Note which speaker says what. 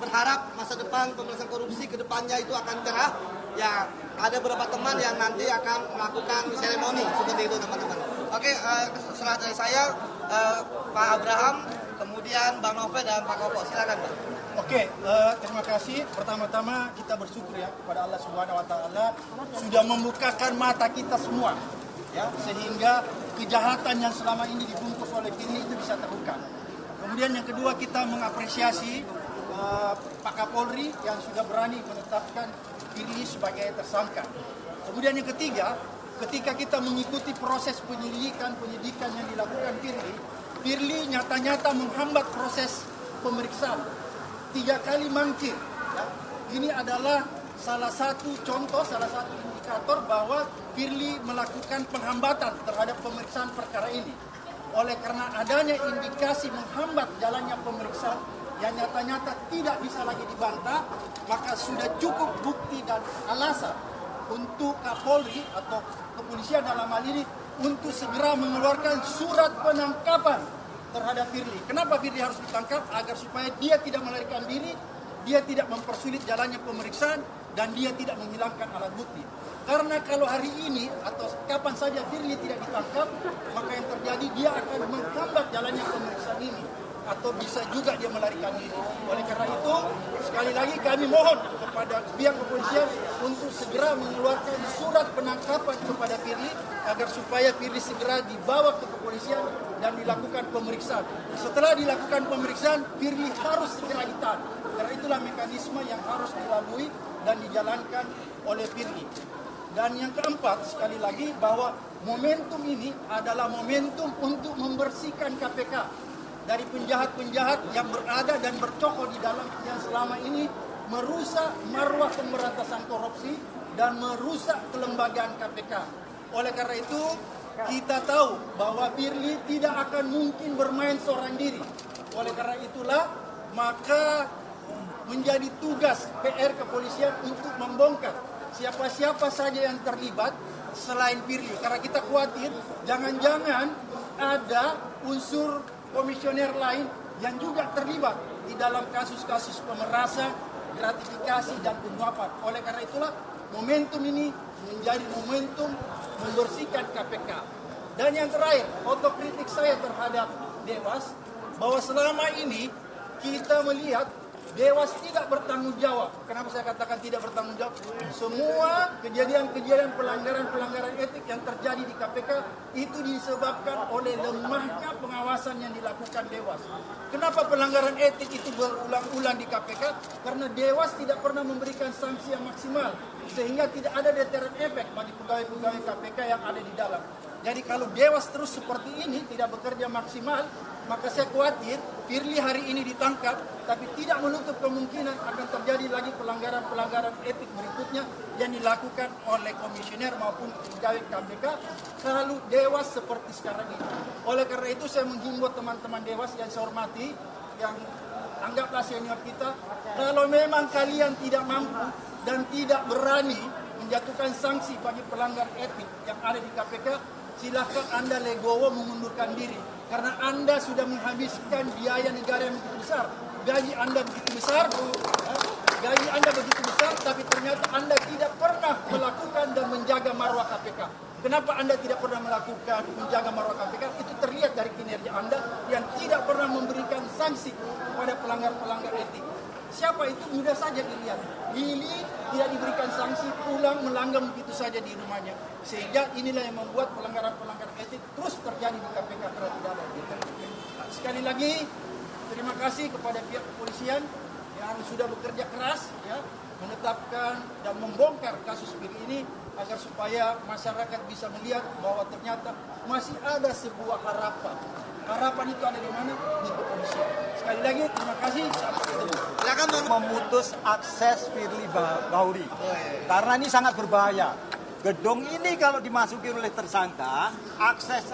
Speaker 1: berharap masa depan pemberantasan korupsi ke depannya itu akan cerah. Ya, ada beberapa teman yang nanti akan melakukan seremoni seperti itu, teman-teman. Oke, setelah dari saya, Pak Abraham, kemudian Bang Novel dan Pak Koko, silakan, Pak.
Speaker 2: Oke, terima kasih. Pertama-tama kita bersyukur ya kepada Allah Subhanahu wa taala sudah membukakan mata kita semua. Ya, sehingga kejahatan yang selama ini dibungkus oleh Firly itu bisa terbuka. Kemudian yang kedua, kita mengapresiasi Pak Kapolri yang sudah berani menetapkan Firly sebagai tersangka. Kemudian yang ketiga, ketika kita mengikuti proses penyidikan yang dilakukan Firly nyata-nyata menghambat proses pemeriksaan. 3 kali mangkir. Ya. Ini adalah salah satu contoh, salah satu indikator bahwa Firly melakukan penghambatan terhadap pemeriksaan perkara ini. Oleh karena adanya indikasi menghambat jalannya pemeriksaan yang nyata-nyata tidak bisa lagi dibantah, maka sudah cukup bukti dan alasan untuk Kapolri atau kepolisian dalam hal ini untuk segera mengeluarkan surat penangkapan terhadap Firly. Kenapa Firly harus ditangkap? Agar supaya dia tidak melarikan diri, dia tidak mempersulit jalannya pemeriksaan, dan dia tidak menghilangkan alat bukti. Karena kalau hari ini atau kapan saja Firly tidak ditangkap, maka yang terjadi dia akan menghambat jalannya pemeriksaan ini, atau bisa juga dia melarikan diri. Oleh karena itu, sekali lagi kami mohon kepada pihak kepolisian untuk segera mengeluarkan surat penangkapan kepada Firly agar supaya Firly segera dibawa ke kepolisian dan dilakukan pemeriksaan. Setelah dilakukan pemeriksaan, Firly harus segera ditahan. Karena itulah mekanisme yang harus dilalui dan dijalankan oleh Firly. Dan yang keempat, sekali lagi bahwa momentum ini adalah momentum untuk membersihkan KPK dari penjahat-penjahat yang berada dan bercokol di dalam yang selama ini merusak marwah pemberantasan korupsi dan merusak kelembagaan KPK. Oleh karena itu, kita tahu bahwa Firly tidak akan mungkin bermain seorang diri. Oleh karena itulah, maka menjadi tugas PR kepolisian untuk membongkar siapa-siapa saja yang terlibat selain Firly. Karena kita khawatir jangan-jangan ada unsur komisioner lain yang juga terlibat di dalam kasus-kasus pemerasan, gratifikasi, dan penyuapan. Oleh karena itulah momentum ini menjadi momentum membersihkan KPK. Dan yang terakhir, otokritik saya terhadap Dewas, bahwa selama ini kita melihat Dewas tidak bertanggung jawab. Kenapa saya katakan tidak bertanggung jawab? Semua kejadian-kejadian pelanggaran etik yang terjadi di KPK itu disebabkan oleh lemahnya pengawasan yang dilakukan Dewas. Kenapa pelanggaran etik itu berulang-ulang di KPK? Karena Dewas tidak pernah memberikan sanksi yang maksimal, sehingga tidak ada deterrent effect bagi pegawai-pegawai KPK yang ada di dalam. Jadi kalau Dewas terus seperti ini, tidak bekerja maksimal, maka saya khawatir Firly hari ini ditangkap, tapi tidak menutup kemungkinan akan terjadi lagi pelanggaran-pelanggaran etik berikutnya yang dilakukan oleh komisioner maupun pegawai KPK kalau Dewas seperti sekarang ini. Oleh karena itu saya menghimbau teman-teman Dewas yang saya hormati, yang anggaplah senior kita, kalau memang kalian tidak mampu dan tidak berani menjatuhkan sanksi bagi pelanggar etik yang ada di KPK, silahkan Anda legowo mengundurkan diri. Karena Anda sudah menghabiskan biaya negara yang begitu besar. Gaji Anda begitu besar, tapi ternyata Anda tidak pernah melakukan dan menjaga marwah KPK. Kenapa Anda tidak pernah melakukan menjaga marwah KPK? Itu terlihat dari kinerja Anda yang tidak pernah memberikan sanksi kepada pelanggar-pelanggar etik. Siapa itu? Mudah saja dilihat. Lili tidak diberikan sanksi, pulang melanggar begitu saja di rumahnya. Sehingga inilah yang membuat pelanggaran-pelanggaran etik terus terjadi di KPK karena tidak ada. Sekali lagi, terima kasih kepada pihak kepolisian yang sudah bekerja keras, ya, menetapkan dan membongkar kasus Firly ini agar supaya masyarakat bisa melihat bahwa ternyata masih ada sebuah harapan. Harapan itu ada di mana? Di kepolisian. Sekali lagi, terima kasih. Sampai ketemu.
Speaker 1: Silakan
Speaker 3: Memutus akses Firly Bahuri. Karena ini sangat berbahaya. Gedung ini kalau dimasuki oleh tersangka, akses